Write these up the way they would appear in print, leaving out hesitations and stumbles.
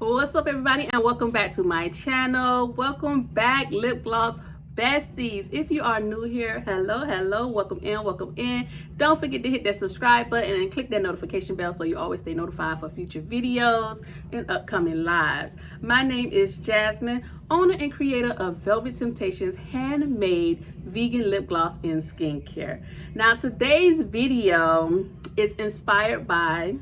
What's up, everybody, and welcome back to my channel. Welcome back, lip gloss besties. If you are new here, hello, welcome in. Don't forget to hit that subscribe button and click that notification bell so you always stay notified for future videos and upcoming lives. My name is Jasmine, owner and creator of Velvet Temptations handmade vegan lip gloss and skincare. Now today's video is inspired by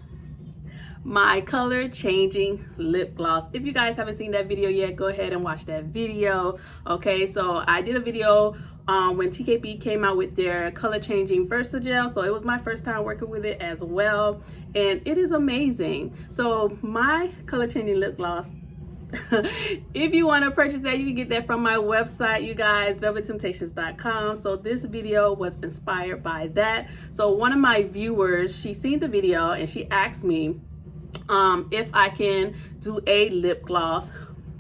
my color changing lip gloss. If you guys haven't seen that video yet, go ahead and watch that video. Okay, so I did a video when TKB came out with their color changing Versagel, so it was my first time working with it as well, and it is amazing. So my color changing lip gloss, if you want to purchase that, you can get that from my website, you guys, velvettemptations.com. So this video was inspired by that. So one of my viewers, she seen the video and she asked me if I can do a lip gloss,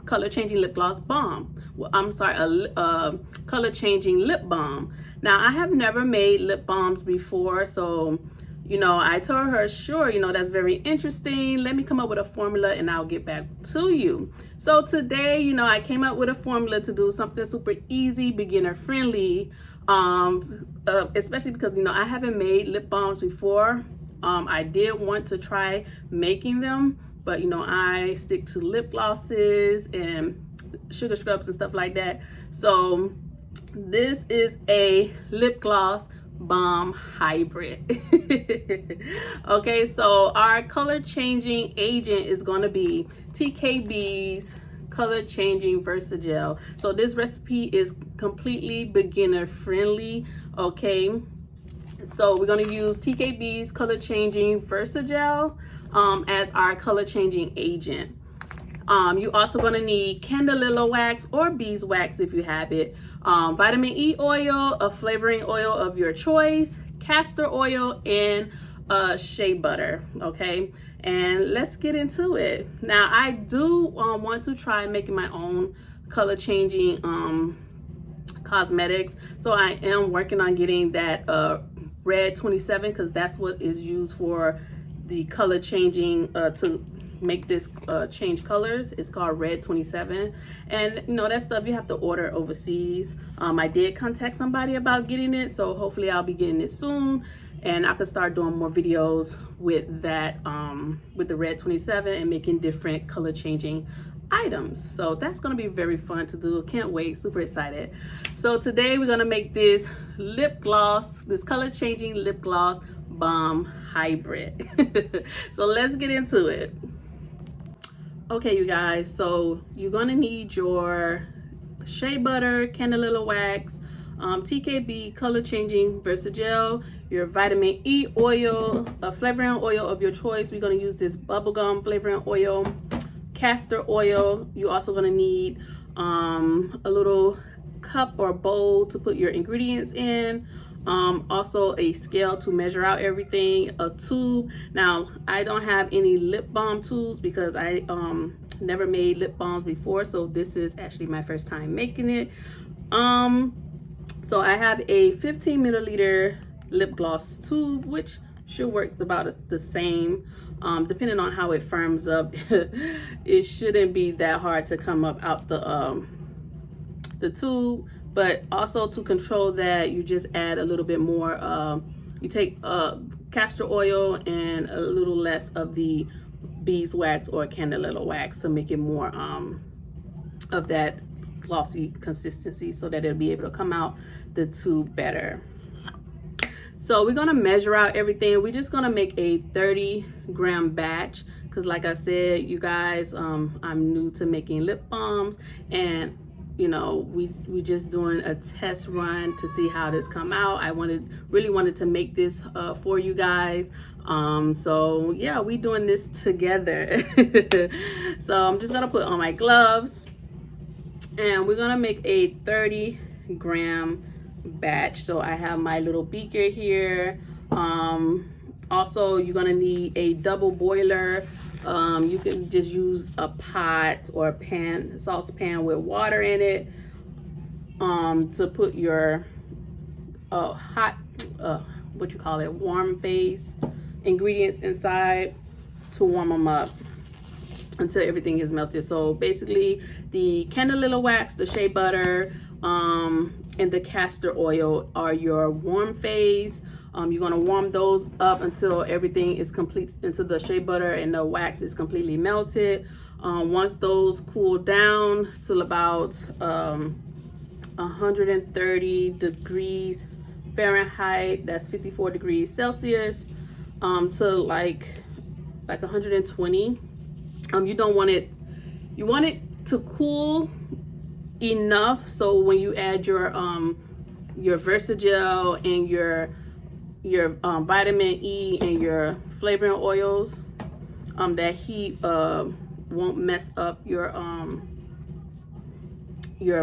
color changing lip gloss balm. Well, I'm sorry, a color changing lip balm. Now I have never made lip balms before, so I told her, sure, that's very interesting. Let me come up with a formula and I'll get back to you. So today, I came up with a formula to do something super easy, beginner friendly, especially because, I haven't made lip balms before. I did want to try making them, but I stick to lip glosses and sugar scrubs and stuff like that. So this is a lip gloss balm hybrid. Okay, so our color changing agent is going to be TKB's color changing Versagel. So this recipe is completely beginner friendly. Okay, so we're going to use TKB's color changing Versagel as our color changing agent. You also going to need candelilla wax or beeswax if you have it, vitamin E oil, a flavoring oil of your choice, castor oil, and shea butter. Okay, and let's get into it. Now I do want to try making my own color changing cosmetics, so I am working on getting that red 27, because that's what is used for the color changing to make this change colors. It's called red 27, and that stuff you have to order overseas. I did contact somebody about getting it, so hopefully I'll be getting it soon and I can start doing more videos with that, with the red 27 and making different color changing items. So that's going to be very fun to do. Can't wait, super excited. So today we're going to make this lip gloss, this color changing lip gloss balm hybrid. So let's get into it. Okay, you guys, so you're going to need your shea butter, candelilla wax, TKB color changing Versagel, your vitamin E oil, a flavoring oil of your choice. We're going to use this bubblegum flavoring oil, castor oil. You're also going to need a little cup or bowl to put your ingredients in, also a scale to measure out everything, a tube. Now I don't have any lip balm tubes because I never made lip balms before, so this is actually my first time making it. So I have a 15 milliliter lip gloss tube, which should work about the same, depending on how it firms up. It shouldn't be that hard to come up out the tube, but also to control that, you just add a little bit more. You take castor oil and a little less of the beeswax or candelilla wax to make it more of that glossy consistency, so that it'll be able to come out the tube better. So we're gonna measure out everything. We're just gonna make a 30-gram batch, because like I said, you guys, I'm new to making lip balms, and we just doing a test run to see how this come out. I really wanted to make this for you guys. So yeah, we doing this together. So I'm just gonna put on my gloves, and we're gonna make a 30-gram batch. So I have my little beaker here. Also, you're gonna need a double boiler. You can just use a pot or a pan, saucepan with water in it, to put your hot, warm phase ingredients inside to warm them up. until everything is melted. So basically the candle wax, the shea butter, and the castor oil are your warm phase. You're going to warm those up until everything is complete, until the shea butter and the wax is completely melted. Once those cool down till about 130 degrees Fahrenheit, that's 54 degrees Celsius, to like 120. You don't want it, you want it to cool enough so when you add your Versagel and your vitamin E and your flavoring oils, that heat won't mess up your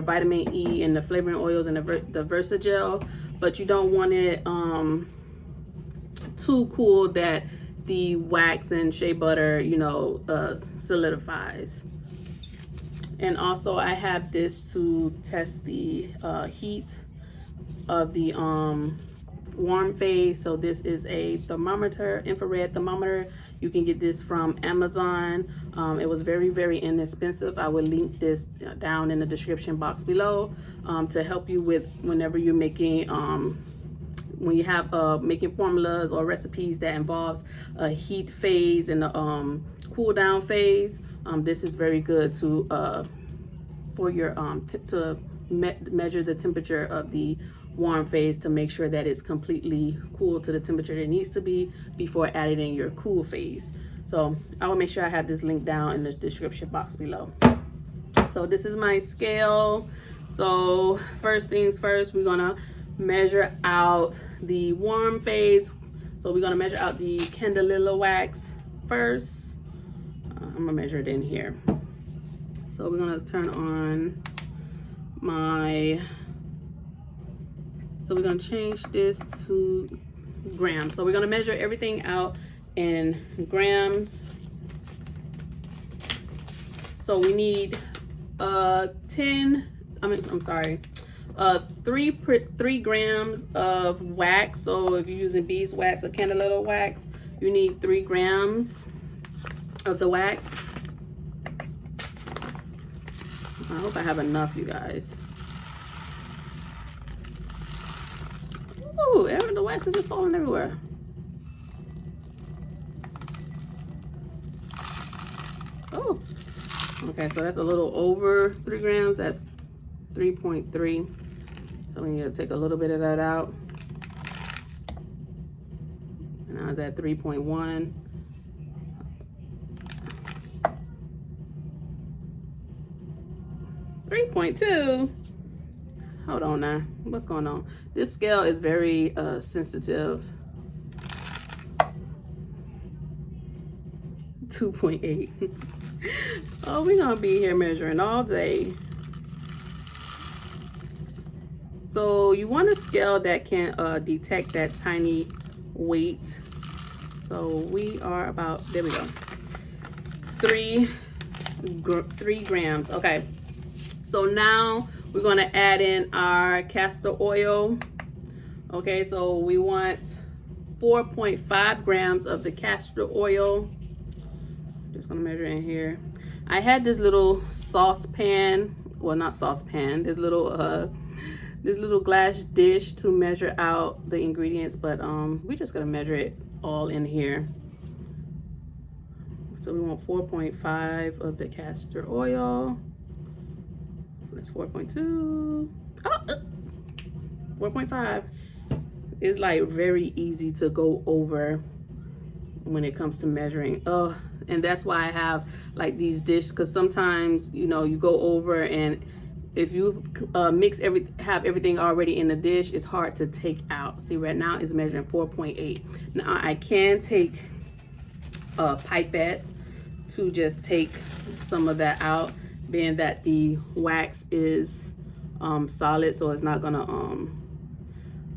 vitamin E and the flavoring oils and the Versagel. But you don't want it too cool that the wax and shea butter, you know, solidifies. And also I have this to test the heat of the warm phase. So this is a thermometer, infrared thermometer. You can get this from Amazon. It was very, very inexpensive. I will link this down in the description box below to help you with whenever you're making when you have making formulas or recipes that involves a heat phase and a cool down phase. This is very good to for your measure the temperature of the warm phase to make sure that it's completely cool to the temperature that it needs to be before adding in your cool phase. So I will make sure I have this link down in the description box below. So this is my scale. So first things first, we're gonna measure out the warm phase. So we're gonna measure out the candelilla wax first. I'm gonna measure it in here. So we're gonna turn on my, so we're gonna change this to grams. So we're gonna measure everything out in grams. So we need 3 grams of wax. So if you're using beeswax or candelilla wax, you need 3 grams of the wax. I hope I have enough, you guys. Ooh, the wax is just falling everywhere. Oh, okay, so that's a little over 3 grams. That's 3.3. So we need to take a little bit of that out. And I was at 3.1. 3.2. Hold on now. What's going on? This scale is very sensitive. 2.8. Oh, we're gonna be here measuring all day. So you want a scale that can detect that tiny weight. So we are about, there we go, 3 grams. Okay, so now we're gonna add in our castor oil. Okay, so we want 4.5 grams of the castor oil. Just gonna measure in here. I had this little saucepan, well, not saucepan, this little glass dish to measure out the ingredients, but we're just gonna measure it all in here. So we want 4.5 of the castor oil. That's 4.2. Oh, 4.5 is like very easy to go over when it comes to measuring. Oh, and that's why I have like these dishes, because sometimes, you know, you go over, and if you have everything already in the dish, it's hard to take out. See, right now it's measuring 4.8. Now I can take a pipette to just take some of that out, being that the wax is solid, so it's not gonna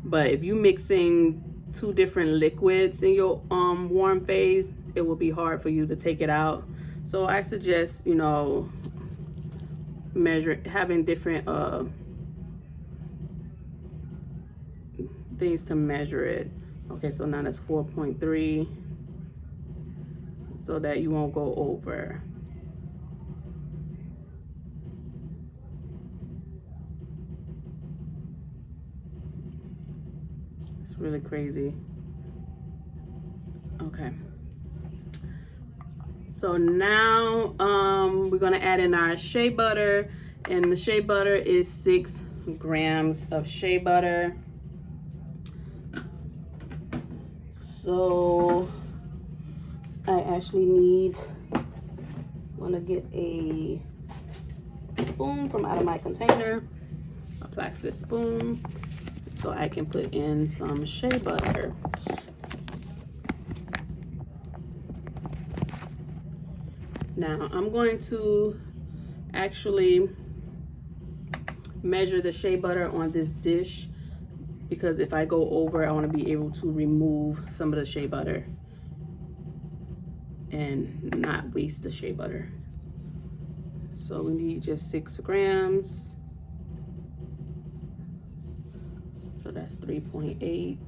but if you mixing 2 different liquids in your warm phase, it will be hard for you to take it out. So I suggest, you know, having different things to measure it. Okay, so now that's 4.3, so that you won't go over. It's really crazy. Okay. So now we're gonna add in our shea butter, and the shea butter is 6 grams of shea butter. So I actually want to get a spoon from out of my container, a plastic spoon, so I can put in some shea butter. Now I'm going to actually measure the shea butter on this dish, because if I go over, I want to be able to remove some of the shea butter and not waste the shea butter. So we need just 6 grams. So that's 3.8.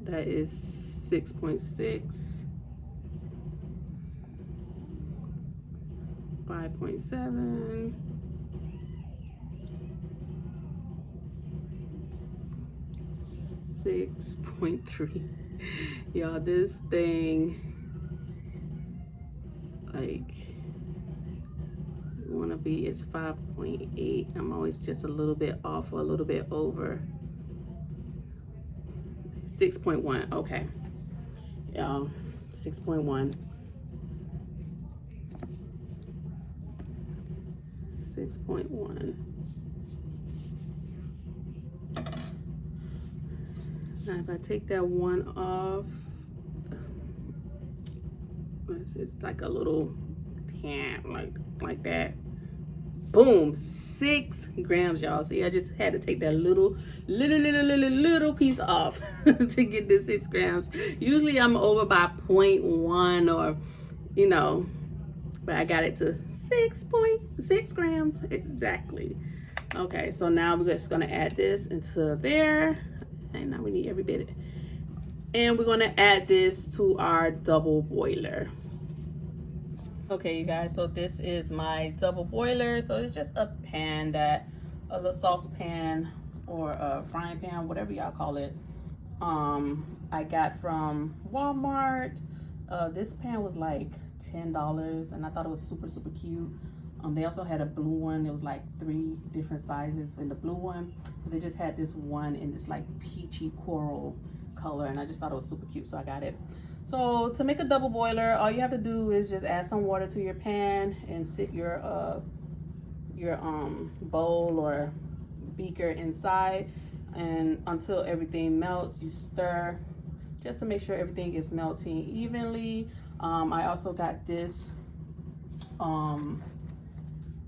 That is 6.6. 5.7. 6.3. Y'all, this thing, like, want to be is 5.8. I'm always just a little bit off or a little bit over. 6.1. Okay, y'all, 6.1. 6.1. Now if I take that one off, it's like a little can, like that. Boom, 6 grams, y'all. See, I just had to take that little piece off to get this 6 grams. Usually I'm over by 0.1 or, you know, but I got it to 6.6 grams exactly. Okay, so now we're just gonna add this into there. And now we need every bit. And we're gonna add this to our double boiler. Okay, you guys, so this is my double boiler. So it's just a pan, a little saucepan or a frying pan, whatever y'all call it. I got from Walmart. This pan was like $10, and I thought it was super cute. They also had a blue one. It was like 3 different sizes in the blue one. But they just had this one in this like peachy coral color, and I just thought it was super cute, so I got it. So to make a double boiler, all you have to do is just add some water to your pan and sit your bowl or beaker inside, and until everything melts, you stir just to make sure everything is melting evenly. I also got this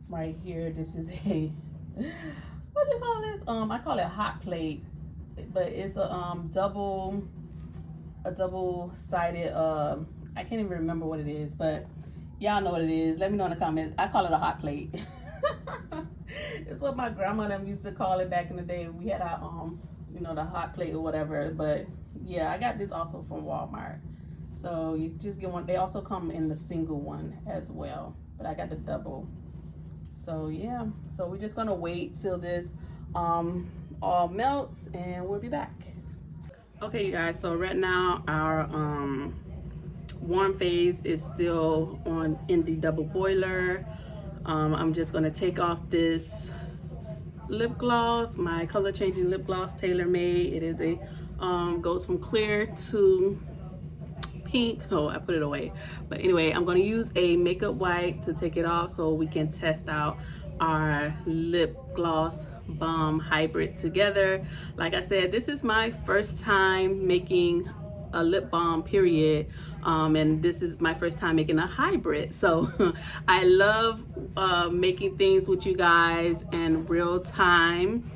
right here. This is a what do you call this? I call it hot plate, but it's a double-sided, I can't even remember what it is, but y'all know what it is. Let me know in the comments. I call it a hot plate. It's what my grandma them used to call it back in the day. We had our you know, the hot plate or whatever. But yeah, I got this also from Walmart. So you just get one. They also come in the single one as well, but I got the double. So yeah, so we're just gonna wait till this all melts, and we'll be back. Okay, you guys, so right now our warm phase is still on in the double boiler. I'm just gonna take off this lip gloss, my color changing lip gloss, tailor made. It is a goes from clear to pink. Oh, I put it away. But anyway, I'm gonna use a makeup wipe to take it off so we can test out our lip gloss balm hybrid together. Like I said, this is my first time making a lip balm, period, and this is my first time making a hybrid. So I love making things with you guys in real time.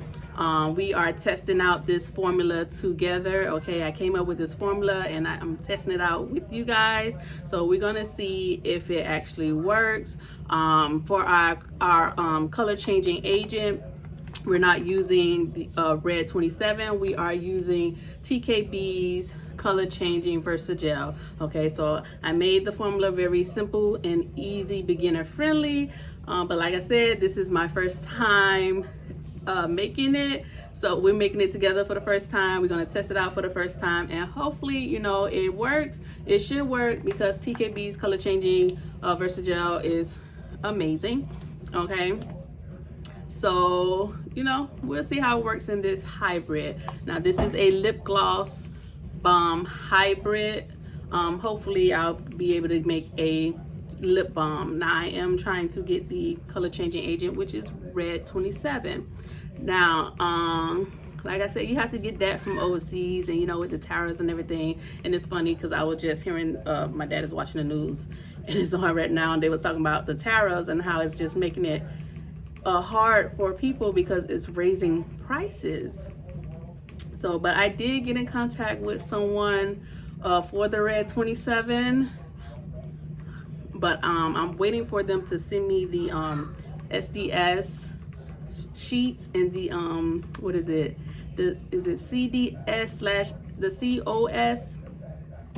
We are testing out this formula together. Okay, I came up with this formula and I'm testing it out with you guys. So we're gonna see if it actually works. For our color changing agent, we're not using the red 27. We are using TKB's color changing Versagel. Okay, so I made the formula very simple and easy, beginner friendly. But like I said, this is my first time making it, so we're making it together for the first time. We're going to test it out for the first time, and hopefully, you know, it works. It should work because TKB's color changing Versagel is amazing. Okay, so you know, we'll see how it works in this hybrid. Now this is a lip gloss balm hybrid. Hopefully I'll be able to make a lip balm. Now I am trying to get the color changing agent, which is red 27. Now like I said, you have to get that from overseas, and you know, with the tariffs and everything. And it's funny because I was just hearing my dad is watching the news, and it's on right now, and they were talking about the tariffs and how it's just making it hard for people because it's raising prices. So, but I did get in contact with someone for the red 27, but I'm waiting for them to send me the SDS sheets and the what is it, is it CDS slash the COS?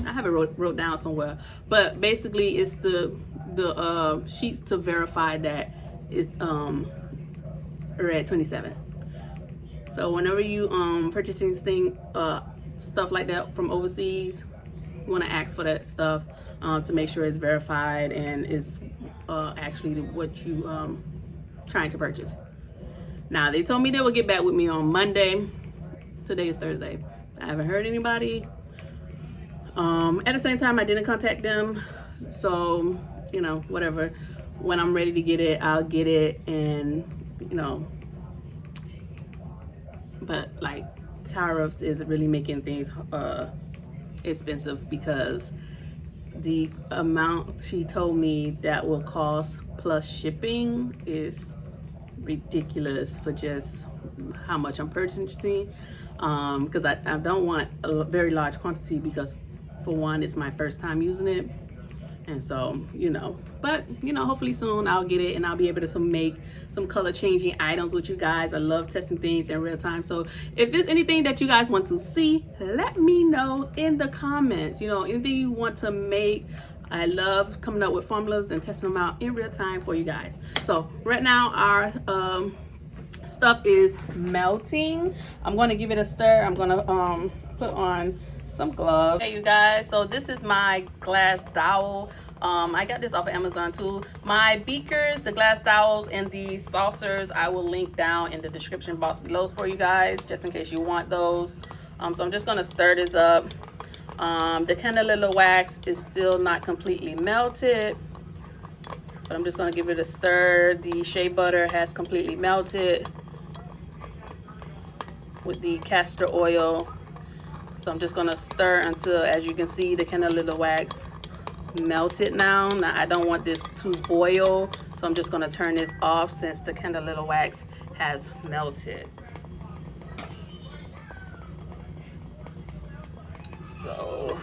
I have it wrote down somewhere, but basically it's the sheets to verify that it's red 27. So whenever you purchasing stuff like that from overseas, you want to ask for that stuff to make sure it's verified and is actually what you trying to purchase. Now they told me they would get back with me on Monday. Today is Thursday. I haven't heard anybody. At the same time, I didn't contact them, so you know, whatever. When I'm ready to get it, I'll get it, and you know. But like, tariffs is really making things expensive, because the amount she told me that will cost plus shipping is ridiculous for just how much I'm purchasing, because I don't want a very large quantity, because for one, it's my first time using it. And so, you know, but you know, hopefully soon I'll get it and I'll be able to make some color changing items with you guys. I love testing things in real time. So if there's anything that you guys want to see, let me know in the comments. You know, anything you want to make. I love coming up with formulas and testing them out in real time for you guys. So right now our stuff is melting. I'm going to give it a stir. I'm going to put on some gloves. Hey you guys, so this is my glass dowel. I got this off of Amazon too. My beakers, the glass dowels, and the saucers I will link down in the description box below for you guys, just in case you want those. So I'm just gonna stir this up. The candle wax is still not completely melted, but I'm just gonna give it a stir. The shea butter has completely melted with the castor oil. So I'm just gonna stir until, as you can see, the candle wax melted now. Now I don't want this to boil, so I'm just gonna turn this off since the candle wax has melted. So,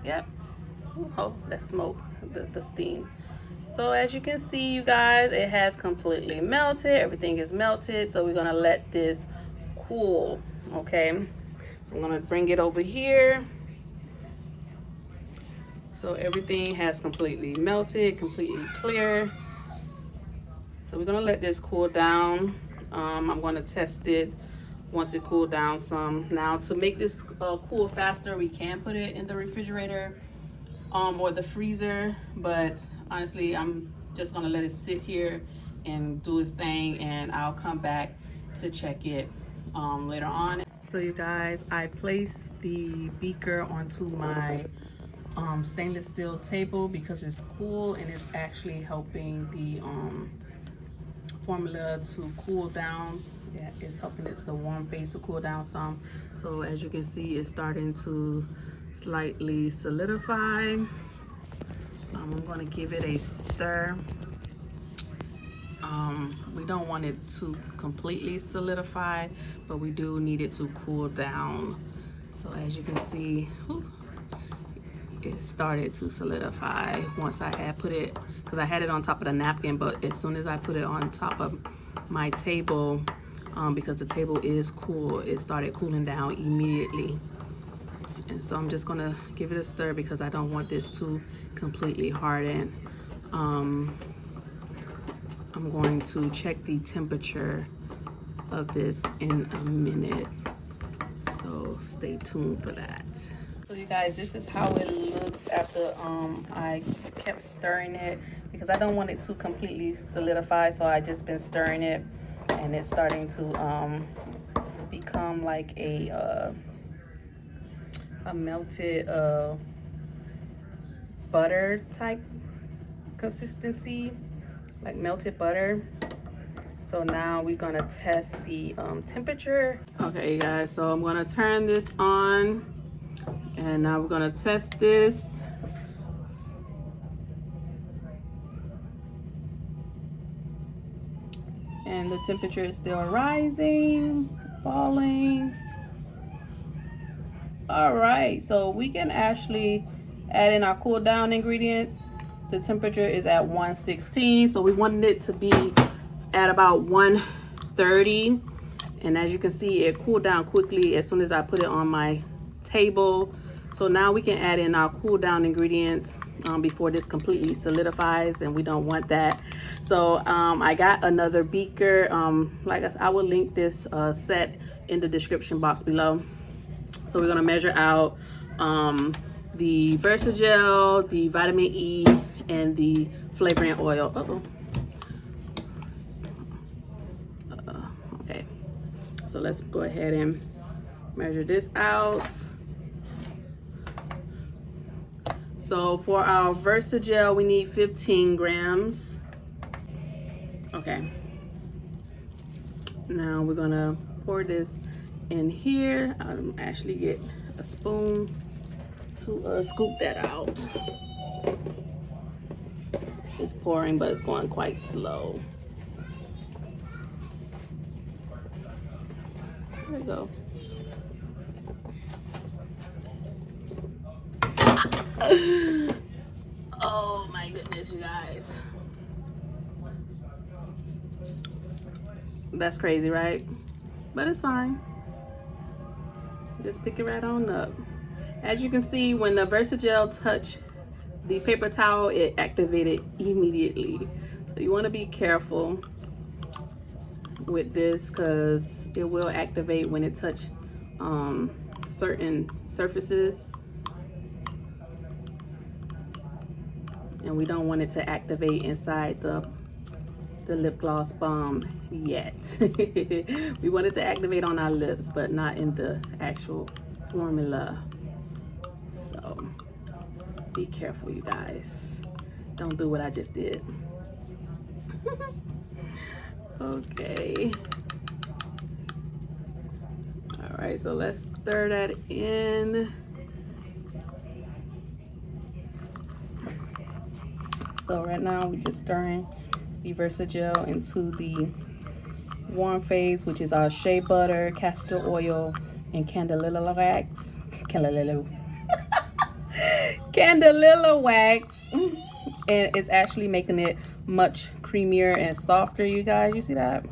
yep. Oh, that smoke, the steam. So as you can see, you guys, it has completely melted. Everything is melted. So we're gonna let this cool. Okay, so I'm gonna bring it over here. So everything has completely melted, completely clear. So we're gonna let this cool down. I'm gonna test it once it cooled down some. Now to make this cool faster, we can put it in the refrigerator or the freezer, but honestly, I'm just gonna let it sit here and do its thing, and I'll come back to check it later on. So you guys, I placed the beaker onto my stainless steel table because it's cool, and it's actually helping the formula to cool down. Yeah, it's helping the warm phase to cool down some. So as you can see, it's starting to slightly solidify. I'm going to give it a stir. We don't want it to completely solidify, but we do need it to cool down. So as you can see, it started to solidify once I had put it, because I had it on top of the napkin, but as soon as I put it on top of my table, because the table is cool, it started cooling down immediately. And so I'm just gonna give it a stir because I don't want this to completely harden. I'm going to check the temperature of this in a minute, so stay tuned for that. So you guys, this is how it looks after I kept stirring it, because I don't want it to completely solidify, so I just been stirring it, and it's starting to become like a melted butter type consistency, like melted butter. So now we're gonna test the temperature. Okay guys, so I'm gonna turn this on, and now we're gonna test this. And the temperature is still rising, falling. All right, so we can actually add in our cool down ingredients. The temperature is at 116, so we wanted it to be at about 130. And as you can see, it cooled down quickly as soon as I put it on my table. So now we can add in our cool down ingredients before this completely solidifies, and we don't want that. So I got another beaker. Like I said, I will link this set in the description box below. So we're gonna measure out the Versagel, the vitamin E, and the flavoring oil. Okay, so let's go ahead and measure this out. So for our Versagel, we need 15 grams. Okay, now we're gonna pour this in here. I'll actually get a spoon to scoop that out. It's pouring, but it's going quite slow. There we go. Oh my goodness, you guys. That's crazy, right? But it's fine. Just pick it right on up. As you can see, when the Versagel touched the paper towel, it activated immediately. So you want to be careful with this, because it will activate when it touches certain surfaces, and we don't want it to activate inside the lip gloss balm yet. We want it to activate on our lips, but not in the actual formula. So be careful, you guys. Don't do what I just did. Okay. All right, so let's stir that in. So right now we're just stirring the Versagel into the warm phase, which is our shea butter, castor oil, and candelilla wax. Candelilla wax. And it's actually making it much creamier and softer, you guys. You see that?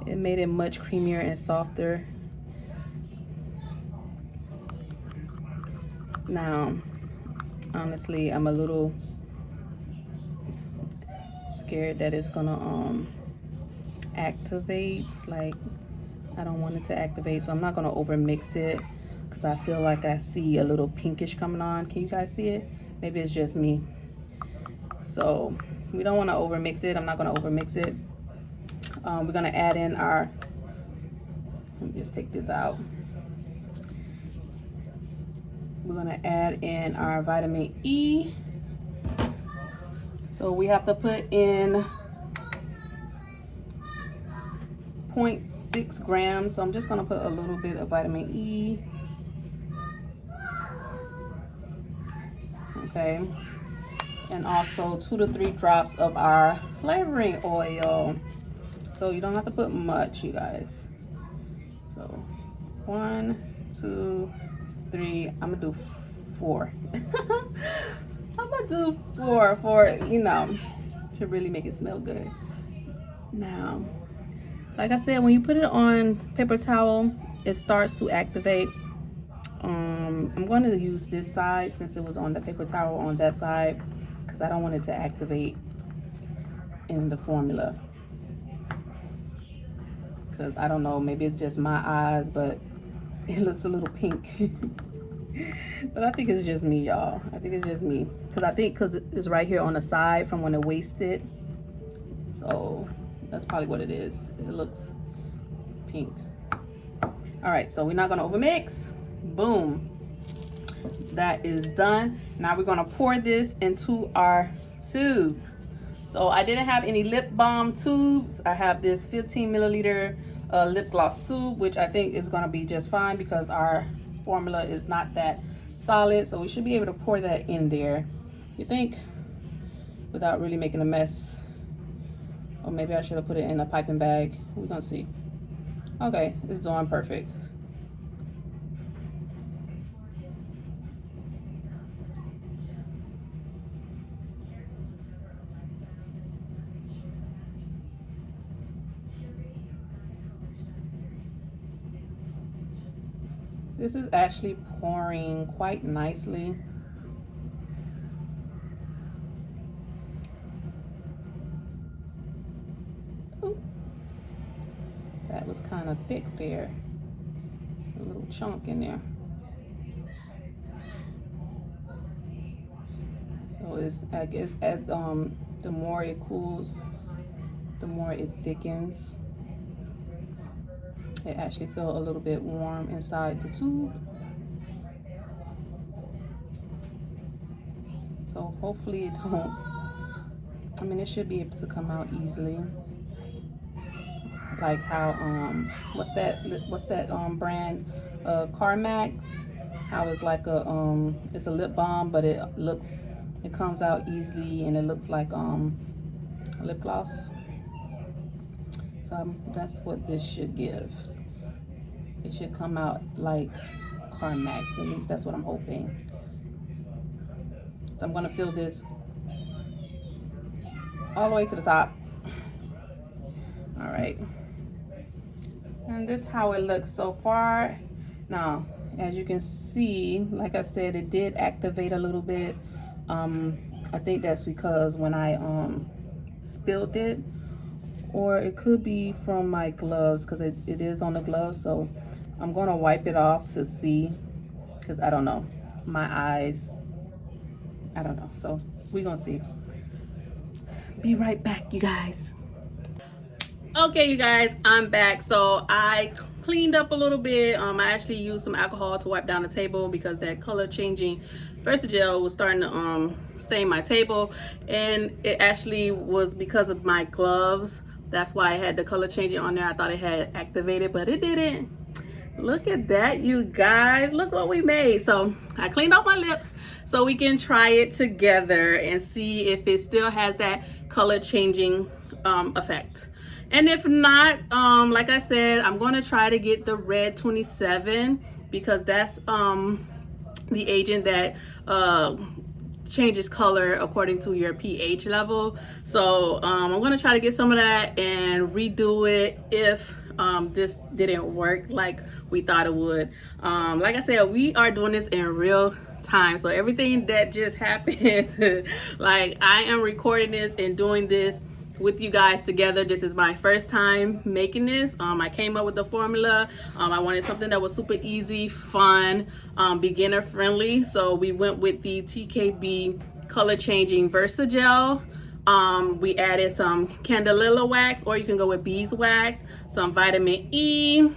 It made it much creamier and softer. Now, honestly, I'm a little scared that it's gonna activate. Like, I don't want it to activate, so I'm not gonna over mix it, because I feel like I see a little pinkish coming on. Can you guys see it? Maybe it's just me. So we don't want to over mix it. I'm not going to over mix it. We're going to add in our, let me just take this out. We're going to add in our vitamin E. So we have to put in 0.6 grams. So I'm just going to put a little bit of vitamin E. Okay. And also 2 to 3 drops of our flavoring oil. So you don't have to put much, you guys. So 1, 2, 3. I'm gonna do 4. I'm gonna do 4 for, you know, to really make it smell good. Now, like I said, when you put it on paper towel, it starts to activate. I'm going to use this side since it was on the paper towel on that side. because I don't want it to activate in the formula. Because I don't know, maybe it's just my eyes, but it looks a little pink. But I think it's just me, y'all. I think it's just me. Because it's right here on the side from when it wasted. So that's probably what it is. It looks pink. All right, so we're not gonna overmix. Boom. That is done. Now we're gonna pour this into our tube. So I didn't have any lip balm tubes. I have this 15 milliliter lip gloss tube, which I think is gonna be just fine because our formula is not that solid. So we should be able to pour that in there, you think, without really making a mess. Or maybe I should have put it in a piping bag. We're gonna see. Okay, it's doing perfect. This is actually pouring quite nicely. Ooh. That was kind of thick there. A little chunk in there. So it's, I guess, as the more it cools, the more it thickens. It actually feels a little bit warm inside the tube. So hopefully it don't, I mean, it should be able to come out easily. Like how, what's that brand, CarMax? How it's like a, it's a lip balm, but it comes out easily and it looks like a lip gloss. So that's what this should give. It should come out like CarMax, at least that's what I'm hoping. So I'm gonna fill this all the way to the top. All right, and this is how it looks so far. Now, as you can see, like I said, it did activate a little bit. I think that's because when I spilled it, or it could be from my gloves because it is on the gloves. So I'm gonna wipe it off to see, because I don't know, my eyes, I don't know. So we're gonna see. Be right back, you guys. Okay, you guys, I'm back. So I cleaned up a little bit. I actually used some alcohol to wipe down the table because that color changing Versagel was starting to stain my table, and it actually was because of my gloves. That's why I had the color changing on there. I thought it had activated, but it didn't. Look at that, you guys. Look what we made. So I cleaned off my lips so we can try it together and see if it still has that color changing effect. And if not, like I said, I'm going to try to get the red 27 because that's the agent that changes color according to your pH level. So I'm going to try to get some of that and redo it if this didn't work like we thought it would. Like I said, we are doing this in real time, so everything that just happened, like I am recording this and doing this with you guys together. This is my first time making this. I came up with the formula. I wanted something that was super easy, fun, beginner friendly, so we went with the TKB color changing Versagel. We added some candelilla wax, or you can go with beeswax, some vitamin E,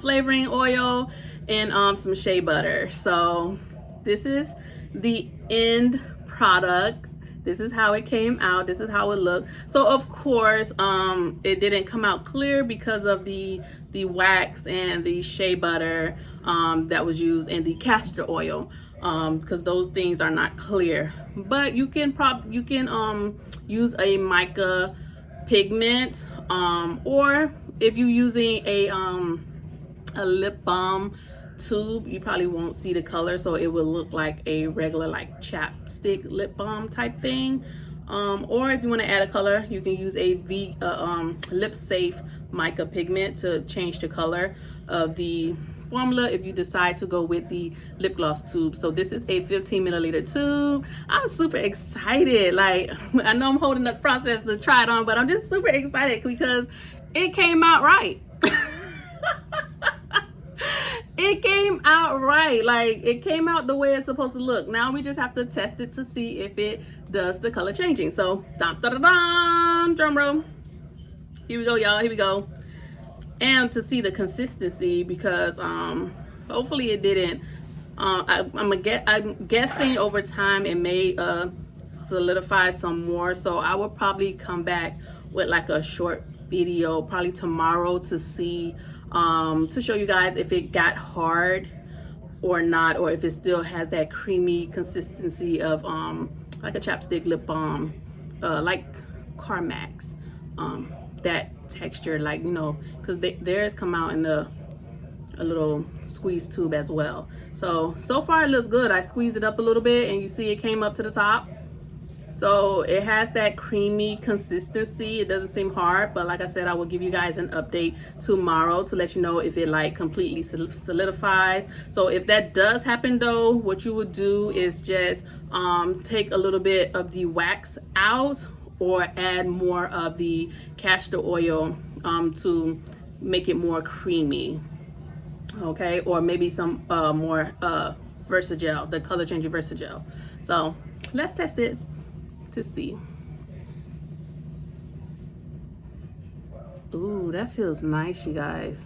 flavoring oil, and some shea butter. So this is the end product. This is how it came out. This is how it looked. So of course, it didn't come out clear because of the wax and the shea butter that was used, and the castor oil, because those things are not clear. But you can use a mica pigment, or if you're using a lip balm tube, you probably won't see the color, so it will look like a regular like chapstick lip balm type thing. Or if you want to add a color, you can use a lip safe mica pigment to change the color of the formula if you decide to go with the lip gloss tube. So this is a 15 milliliter tube. I'm super excited. Like, I know I'm holding up the process to try it on, but I'm just super excited because it came out right. It came out right. Like, it came out the way it's supposed to look. Now we just have to test it to see if it does the color changing. So, dun, dun, dun, dun, drum roll. Here we go, y'all. Here we go. And to see the consistency, because hopefully it didn't. I'm guessing over time it may solidify some more. So I will probably come back with like a short video probably tomorrow to see to show you guys if it got hard or not, or if it still has that creamy consistency of like a chapstick lip balm, like Carmax, that texture, like, you know, because theirs come out in a little squeeze tube as well. So far it looks good. I squeezed it up a little bit and you see it came up to the top. So it has that creamy consistency. It doesn't seem hard, but like I said, I will give you guys an update tomorrow to let you know if it like completely solidifies. So if that does happen though, what you would do is just take a little bit of the wax out or add more of the castor oil to make it more creamy. Okay, or maybe some more Versagel, the color changing Versagel. So let's test it to see. Ooh, that feels nice, you guys.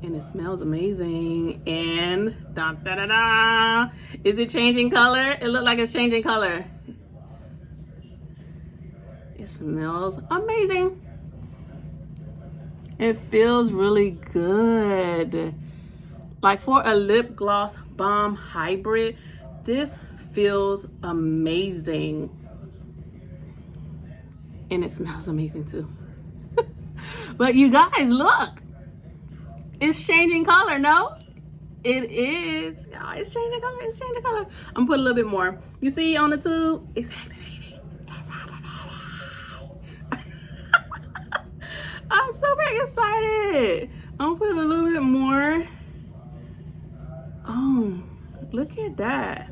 And it smells amazing. And da da da da. Is it changing color? It looks like it's changing color. It smells amazing. It feels really good. Like for a lip gloss balm hybrid, this feels amazing. And it smells amazing too. But you guys, look. It's changing color, no? It is. Oh, it's changing color. It's changing color. I'm gonna put a little bit more. You see on the tube? It's activating. It's activating. I'm super excited. I'm gonna put a little bit more. Oh, look at that.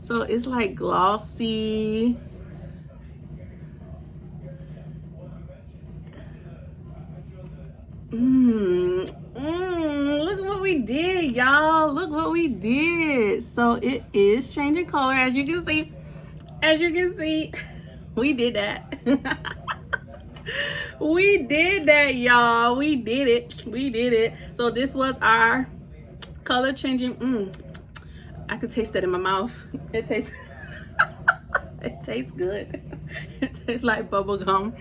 So it's like glossy. Look at what we did, y'all. Look what we did. So it is changing color, as you can see. As you can see, we did that. We did that, y'all. We did it. We did it. So this was our color changing. I could taste that in my mouth. It tastes it tastes good. It tastes like bubble gum.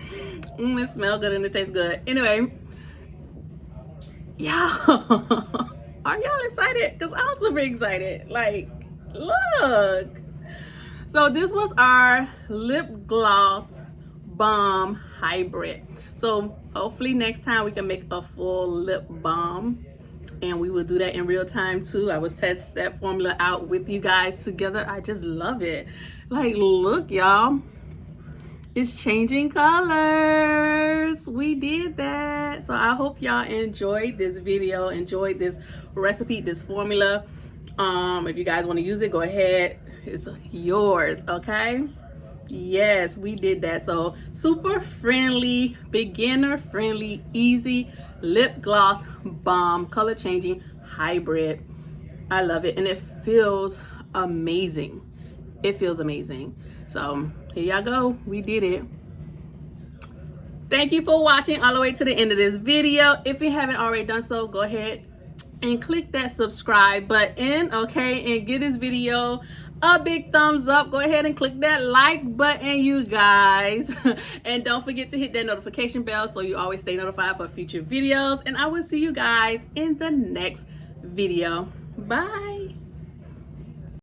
It smells good and it tastes good. Anyway, y'all, are y'all excited? Because I'm super excited. Like, look. So this was our lip gloss balm hybrid. So hopefully next time we can make a full lip balm, and we will do that in real time too. I will test that formula out with you guys together. I just love it. Like, look, y'all. It's changing colors. We did that. So I hope y'all enjoyed this video, enjoyed this recipe, this formula. If you guys want to use it, go ahead. It's yours, okay? Yes, we did that. So super friendly, beginner friendly, easy lip gloss balm color changing hybrid. I love it, and it feels amazing. It feels amazing. So here y'all go. We did it. Thank you for watching all the way to the end of this video. If you haven't already done so, go ahead and click that subscribe button, okay, and give this video a big thumbs up. Go ahead and click that like button, you guys. And don't forget to hit that notification bell so you always stay notified for future videos. And I will see you guys in the next video. Bye.